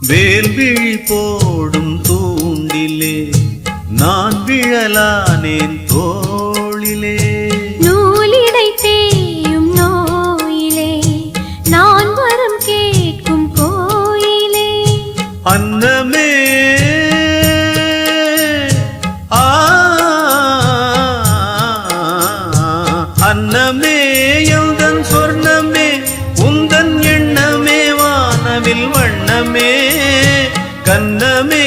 வேல்விழி போடும் தூண்டிலே நான் விழலானேன் தோளிலே. நூலிடை தேயும் நோயிலே நான் வரம் கேட்கும் கோயிலே. அன்னமே அன்னமே எந்தன் சொர்ணமே உந்தன் எண்ணமே வானவில் வண்ணமே கண்ணமே